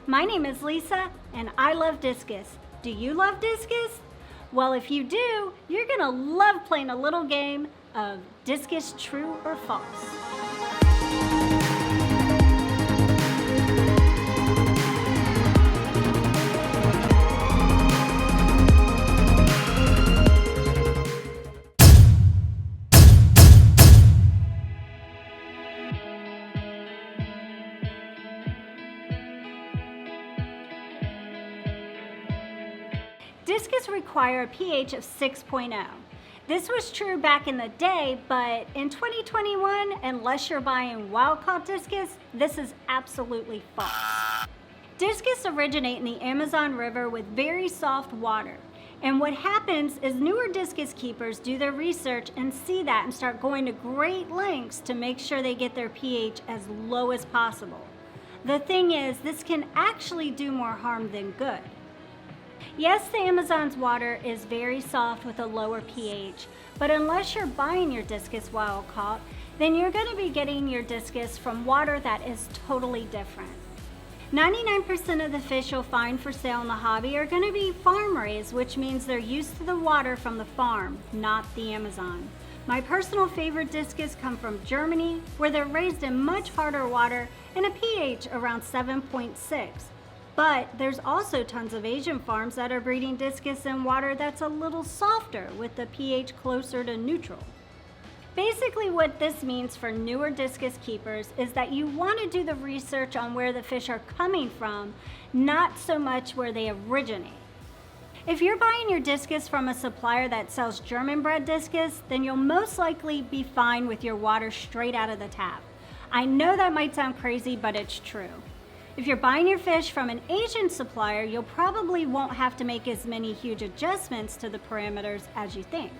My name is Lisa, and I love Discus. Do you love Discus? Well, if you do, you're gonna love playing a little game of Discus True or False. Discus require a pH of 6.0. This was true back in the day, but in 2021, unless you're buying wild-caught discus, this is absolutely false. Discus originate in the Amazon River with very soft water. And what happens is newer discus keepers do their research and see that and start going to great lengths to make sure they get their pH as low as possible. The thing is, this can actually do more harm than good. Yes, the Amazon's water is very soft with a lower pH, but unless you're buying your discus wild caught, then you're going to be getting your discus from water that is totally different. 99% of the fish you'll find for sale in the hobby are going to be farm raised, which means they're used to the water from the farm, not the Amazon. My personal favorite discus come from Germany, where they're raised in much harder water and a pH around 7.6. But there's also tons of Asian farms that are breeding discus in water that's a little softer with the pH closer to neutral. Basically what this means for newer discus keepers is that you want to do the research on where the fish are coming from, not so much where they originate. If you're buying your discus from a supplier that sells German bred discus, then you'll most likely be fine with your water straight out of the tap. I know that might sound crazy, but it's true. If you're buying your fish from an Asian supplier, you'll probably won't have to make as many huge adjustments to the parameters as you think.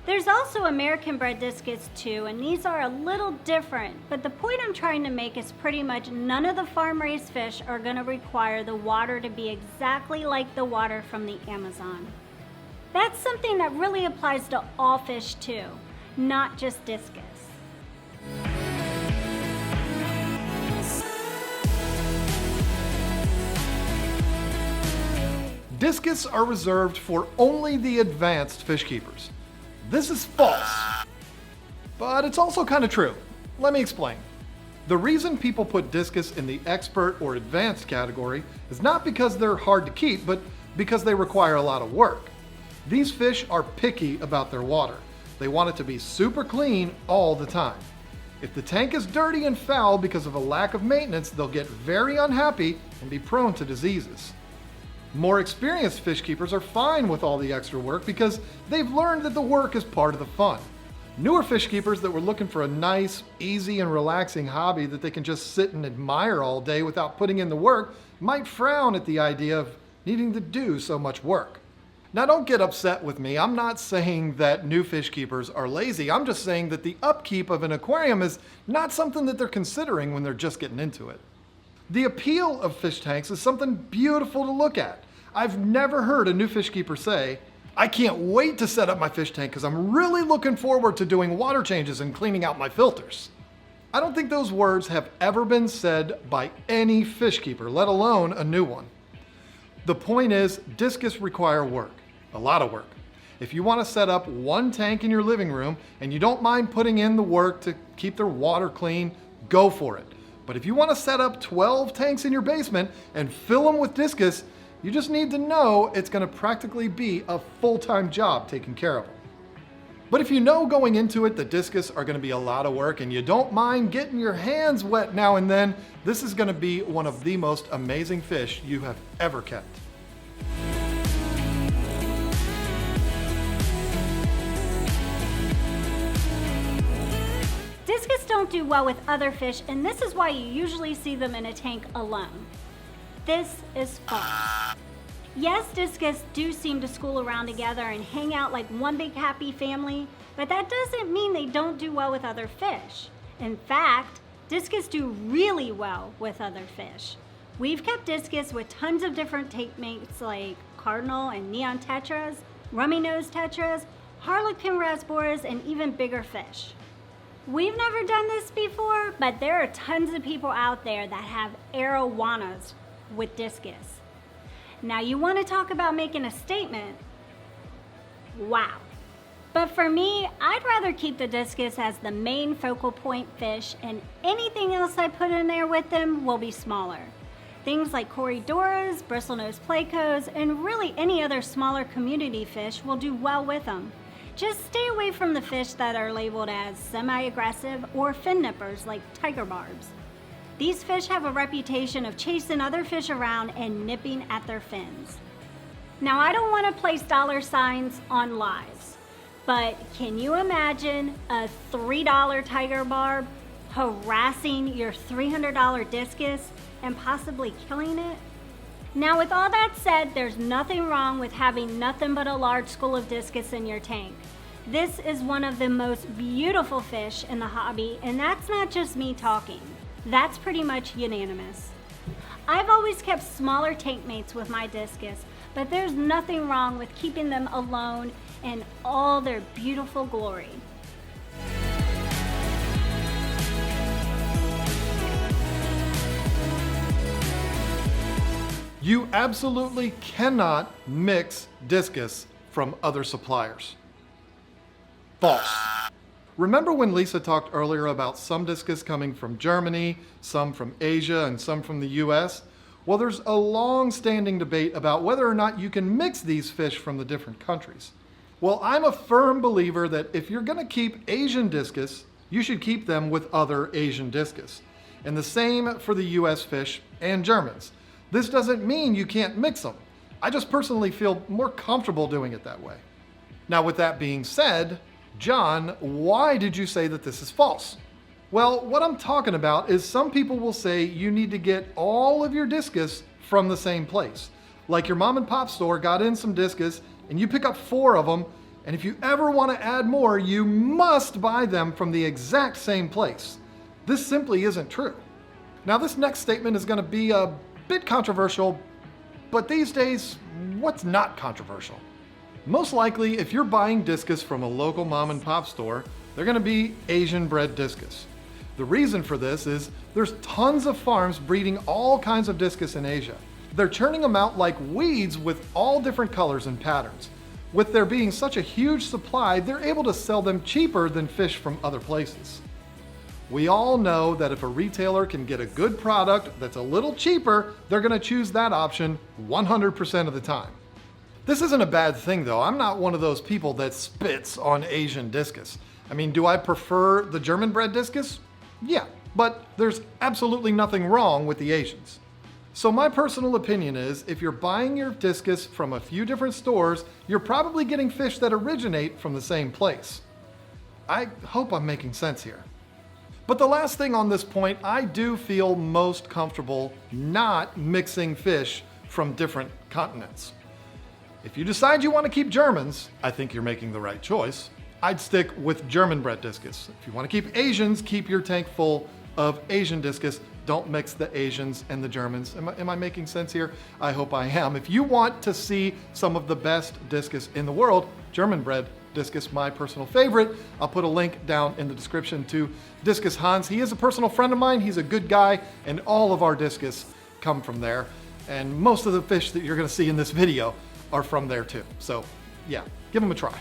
There's also American bred discus too, and these are a little different, but the point I'm trying to make is pretty much none of the farm raised fish are going to require the water to be exactly like the water from the Amazon. That's something that really applies to all fish too, not just discus. Discus are reserved for only the advanced fish keepers. This is false, but it's also kind of true. Let me explain. The reason people put discus in the expert or advanced category is not because they're hard to keep, but because they require a lot of work. These fish are picky about their water. They want it to be super clean all the time. If the tank is dirty and foul because of a lack of maintenance, they'll get very unhappy and be prone to diseases. More experienced fish keepers are fine with all the extra work because they've learned that the work is part of the fun. Newer fish keepers that were looking for a nice, easy, and relaxing hobby that they can just sit and admire all day without putting in the work might frown at the idea of needing to do so much work. Now don't get upset with me. I'm not saying that new fish keepers are lazy. I'm just saying that the upkeep of an aquarium is not something that they're considering when they're just getting into it. The appeal of fish tanks is something beautiful to look at. I've never heard a new fish keeper say, "I can't wait to set up my fish tank because I'm really looking forward to doing water changes and cleaning out my filters." I don't think those words have ever been said by any fish keeper, let alone a new one. The point is, discus require work, a lot of work. If you want to set up one tank in your living room and you don't mind putting in the work to keep their water clean, go for it. But if you want to set up 12 tanks in your basement and fill them with discus, you just need to know it's going to practically be a full-time job taking care of them. But if you know going into it that discus are going to be a lot of work and you don't mind getting your hands wet now and then, this is going to be one of the most amazing fish you have ever kept. Discus don't do well with other fish, and this is why you usually see them in a tank alone. This is false. Yes, discus do seem to school around together and hang out like one big happy family, but that doesn't mean they don't do well with other fish. In fact, discus do really well with other fish. We've kept discus with tons of different tank mates like cardinal and neon tetras, rummy nose tetras, harlequin rasboras, and even bigger fish. We've never done this before, but there are tons of people out there that have arowanas, with Discus. Now you want to talk about making a statement? Wow. But for me, I'd rather keep the Discus as the main focal point fish, and anything else I put in there with them will be smaller. Things like Corydoras, bristlenose plecos, and really any other smaller community fish will do well with them. Just stay away from the fish that are labeled as semi-aggressive or fin nippers like tiger barbs. These fish have a reputation of chasing other fish around and nipping at their fins. Now, I don't want to place dollar signs on lives, but can you imagine a $3 tiger barb harassing your $300 Discus and possibly killing it? Now, with all that said, there's nothing wrong with having nothing but a large school of Discus in your tank. This is one of the most beautiful fish in the hobby, and that's not just me talking. That's pretty much unanimous. I've always kept smaller tank mates with my Discus, but there's nothing wrong with keeping them alone in all their beautiful glory. You absolutely cannot mix Discus from other suppliers. False. Remember when Lisa talked earlier about some Discus coming from Germany, some from Asia, and some from the US? Well, there's a long-standing debate about whether or not you can mix these fish from the different countries. Well, I'm a firm believer that if you're going to keep Asian Discus, you should keep them with other Asian Discus. And the same for the US fish and Germans. This doesn't mean you can't mix them. I just personally feel more comfortable doing it that way. Now, with that being said, John, why did you say that this is false? Well, what I'm talking about is some people will say you need to get all of your Discus from the same place. Like your mom and pop store got in some Discus and you pick up 4 of them, and if you ever want to add more, you must buy them from the exact same place. This simply isn't true. Now, this next statement is going to be a bit controversial, but these days, what's not controversial? Most likely, if you're buying Discus from a local mom and pop store, they're going to be Asian bred Discus. The reason for this is there's tons of farms breeding all kinds of Discus in Asia. They're churning them out like weeds with all different colors and patterns. With there being such a huge supply, they're able to sell them cheaper than fish from other places. We all know that if a retailer can get a good product that's a little cheaper, they're going to choose that option 100% of the time. This isn't a bad thing though. I'm not one of those people that spits on Asian Discus. I mean, do I prefer the German bred Discus? Yeah, but there's absolutely nothing wrong with the Asians. So my personal opinion is, if you're buying your Discus from a few different stores, you're probably getting fish that originate from the same place. I hope I'm making sense here. But the last thing on this point, I do feel most comfortable not mixing fish from different continents. If you decide you want to keep Germans, I think you're making the right choice. I'd stick with German bred Discus. If you want to keep Asians, keep your tank full of Asian Discus. Don't mix the Asians and the Germans. Am I making sense here? I hope I am. If you want to see some of the best Discus in the world, German bred Discus, my personal favorite. I'll put a link down in the description to Discus Hans. He is a personal friend of mine. He's a good guy, and all of our Discus come from there. And most of the fish that you're going to see in this video are from there too. So yeah, give them a try.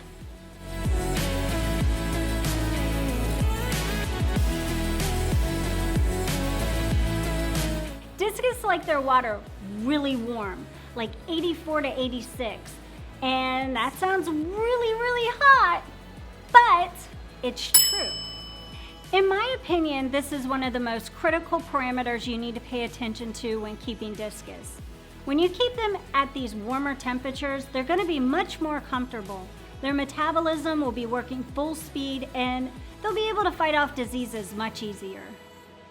Discus like their water really warm, like 84 to 86. And that sounds really hot, but it's true. In my opinion, this is one of the most critical parameters you need to pay attention to when keeping Discus. When you keep them at these warmer temperatures, they're going to be much more comfortable. Their metabolism will be working full speed and they'll be able to fight off diseases much easier.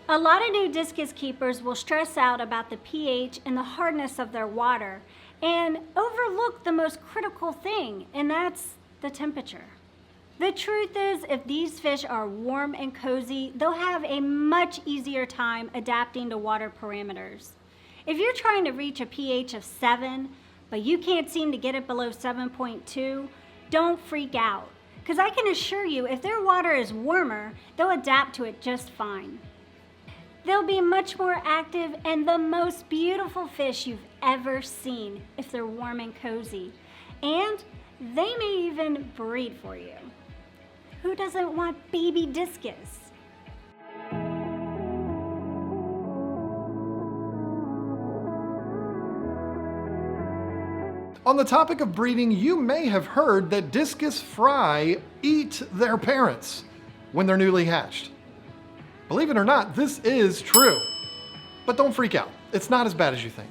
A lot of new Discus keepers will stress out about the pH and the hardness of their water and overlook the most critical thing, and that's the temperature. The truth is, if these fish are warm and cozy, they'll have a much easier time adapting to water parameters. If you're trying to reach a pH of 7, but you can't seem to get it below 7.2, don't freak out, because I can assure you if their water is warmer, they'll adapt to it just fine. They'll be much more active and the most beautiful fish you've ever seen if they're warm and cozy. And they may even breed for you. Who doesn't want baby discus? On the topic of breeding, you may have heard that discus fry eat their parents when they're newly hatched. Believe it or not, this is true. But don't freak out, it's not as bad as you think.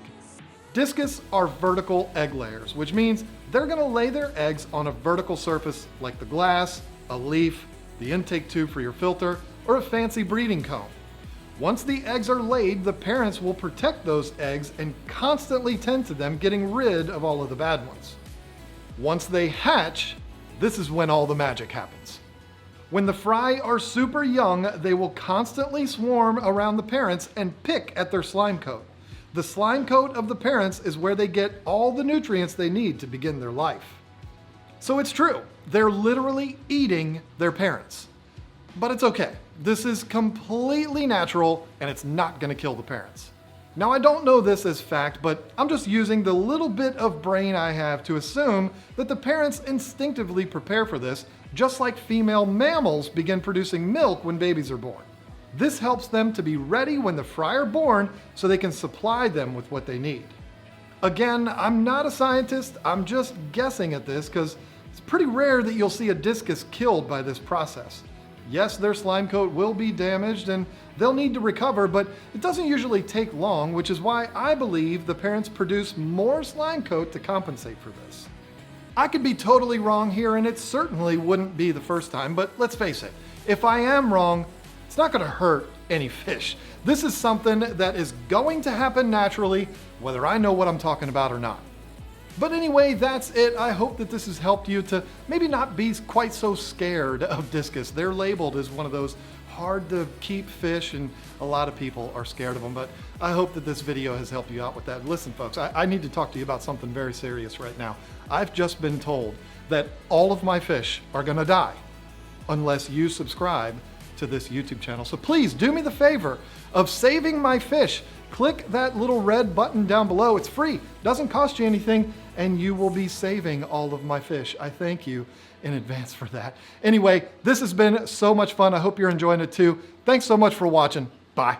Discus are vertical egg layers, which means they're gonna lay their eggs on a vertical surface like the glass, a leaf, the intake tube for your filter, or a fancy breeding comb. Once the eggs are laid, the parents will protect those eggs and constantly tend to them, getting rid of all of the bad ones. Once they hatch, this is when all the magic happens. When the fry are super young, they will constantly swarm around the parents and pick at their slime coat. The slime coat of the parents is where they get all the nutrients they need to begin their life. So it's true, they're literally eating their parents. But it's okay. This is completely natural and it's not gonna kill the parents. Now I don't know this as fact, but I'm just using the little bit of brain I have to assume that the parents instinctively prepare for this, just like female mammals begin producing milk when babies are born. This helps them to be ready when the fry are born so they can supply them with what they need. Again, I'm not a scientist, I'm just guessing at this because it's pretty rare that you'll see a discus killed by this process. Yes, their slime coat will be damaged and they'll need to recover, but it doesn't usually take long, which is why I believe the parents produce more slime coat to compensate for this. I could be totally wrong here, and it certainly wouldn't be the first time, but let's face it, if I am wrong, it's not gonna hurt any fish. This is something that is going to happen naturally, whether I know what I'm talking about or not. But anyway, that's it. I hope that this has helped you to maybe not be quite so scared of discus. They're labeled as one of those hard to keep fish, and a lot of people are scared of them, but I hope that this video has helped you out with that. Listen folks, I need to talk to you about something very serious right now. I've just been told that all of my fish are gonna die unless you subscribe to this YouTube channel. So please do me the favor of saving my fish. Click that little red button down below. It's free, doesn't cost you anything, and you will be saving all of my fish. I thank you in advance for that. Anyway, this has been so much fun. I hope you're enjoying it too. Thanks so much for watching. Bye.